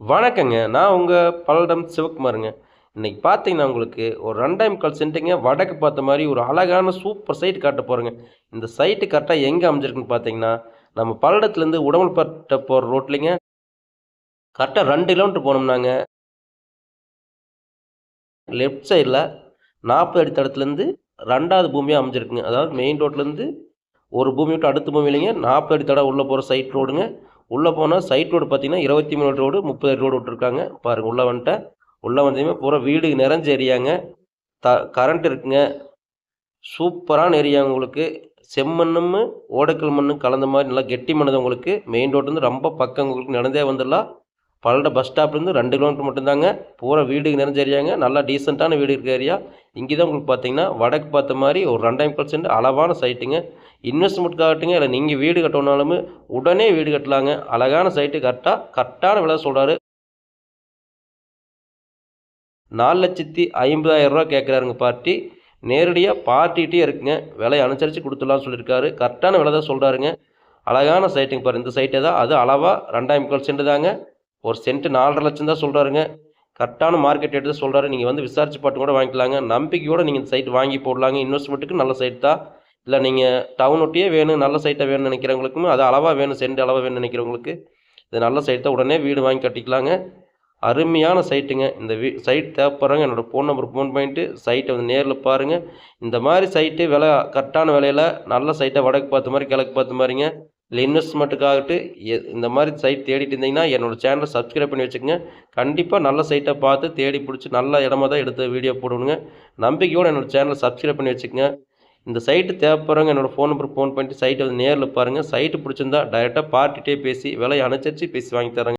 வணக்கங்க. நான் உங்க பல்லடம் சிவகுமாருங்க. இன்னைக்கு பார்த்தீங்கன்னா, உங்களுக்கு ஒரு 2 சென்ட்டுங்க வடக்கு பார்த்த மாரி ஒரு அழகான சூப்பர் சைட் காட்டப் போறேங்க. இந்த சைட்டு கரெக்ட்டா எங்க அமைஞ்சிருக்குன்னு பார்த்தீங்கன்னா, நம்ம பல்லடத்துலேருந்து உடமல்பேட்டை போற ரோட்லைங்க. கரெக்ட்டா 2 கிலோமீட்டர் போனோம்னாங்க, லெஃப்ட் சைடுல 40 அடி தடத்துலேருந்து 2வது பூமியா அமைஞ்சிருக்குங்க. அதாவது மெயின் ரோட்லேருந்து ஒரு பூமி விட்டு அடுத்த பூமி இல்லைங்க. 40 அடி தடம் உள்ள போற சைட் ரோடுங்க. உள்ள போனா சைட் ரோடு பார்த்தீங்கன்னா, 23 அடி ரோடு, 30 அடி ரோடு விட்டுருக்காங்க. பாருங்க உள்ள வந்துட்டேன். உள்ள வந்ததுமே பூரா வீடு நிறைஞ்ச ஏரியாங்க. கரண்ட் இருக்குங்க. சூப்பரான ஏரியா உங்களுக்கு. செம்மண்ணும், ஓடைக்கல் மண்ணும் கலந்த மாரி நல்லா கெட்டி மண் தான் உங்களுக்கு. மெயின் ரோட்லருந்து ரொம்ப பக்கம் உங்களுக்கு நடந்தே வந்துடலாம். பல்லடம் பஸ் ஸ்டாப்லேருந்து 2 கிலோமீட்டர் மட்டும்தாங்க. பூரா வீடு நிறைஞ்ச ஏரியாங்க. நல்லா டீசென்ட்டான வீடு இருக்க ஏரியா. இங்கே தான் உங்களுக்கு பார்த்தீங்கன்னா, வடக்கு பார்த்த மாரி ஒரு 2 சென்ட் அளவான சைட்டுங்க. இன்வெஸ்ட்மெண்ட்காகட்டுங்க, இல்ல நீங்க வீடு கட்டணும்னாலுமே உடனே வீடு கட்டலாங்க. அழகான சைட்டு கரெக்டான விலை சொல்றாரு. ரூ. 4,50,000 கேட்குறாருங்க பார்ட்டி. நேரடியா பார்ட்டிட்டயே இருக்குங்க. விலைய அனுசரிச்சு குடுத்துடலாம்னு சொல்லியிருக்காரு. கரெக்டான விலை தான் சொல்றாருங்க. அழகான சைட்டுங்க பாருங்க. இந்த சைட்டே தான். அது அளவா 2 சென்ட் தாங்க. ஒரு சென்ட் 4,50,000 தான் சொல்றாருங்க. கரெக்டான மார்க்கெட் ரேட் தான் சொல்றாரு. நீங்க வந்து விசாரிச்சு பார்த்து கூட வாங்கிக்கலாங்க. நம்பிக்கையோட நீங்க இந்த சைட் வாங்கி போடலாங்க. இன்வெஸ்ட்மென்ட்டுக்கு நல்ல சைட் தான். இல்ல நீங்க டவுன் ஒட்டியே வேணும், நல்ல சைட்டா வேணும்னு நினைக்கிறவங்களுக்கும், அது அளவா வேணும், சென்ட் அளவா வேணும்னு நினைக்கிறவங்களுக்கு, இது நல்ல சைட் தான். உடனே வீடு வாங்கி கட்டிக்கலாங்க. அருமையான சைட்டுங்க. இந்த சைட் தேவைப்படுறவங்க என்னோட ஃபோன் நம்பருக்கு ஃபோன் பண்ணிட்டு சைட்டை வந்து நேரில் பாருங்கள். இந்த மாதிரி சைட்டு விலை கரெக்டான விலையில நல்ல சைட்டை வடக்கு பார்த்த மாதிரி கிழக்கு பார்த்த மாதிரிங்க. இல்லை இன்வெஸ்ட்மெண்ட்டுக்காகட்டு இந்த மாதிரி சைட் தேடிட்டு இருந்தீங்கன்னா என்னோடய சேனலை சப்ஸ்கிரைப் பண்ணி வச்சுக்கோங்க. கண்டிப்பாக நல்ல சைட்டை பார்த்து தேடி பிடிச்சி நல்ல இடமா தான் எடுத்து வீடியோ போடணுங்க. நம்பிக்கையோடு என்னோடய சேனலை சப்ஸ்கிரைப் பண்ணி வச்சுக்கோங்க. இந்த சைட்டு தேவைப்படுறவங்க என்னோடய ஃபோன் நம்பருக்கு ஃபோன் பண்ணிட்டு சைட்டை வந்து நேரில் பாருங்கள். சைட்டு பிடிச்சிருந்தா டைரெக்டாக பார்ட்டிகிட்டே பேசி விலையை அனுசரித்து பேசி வாங்கி தரேங்க.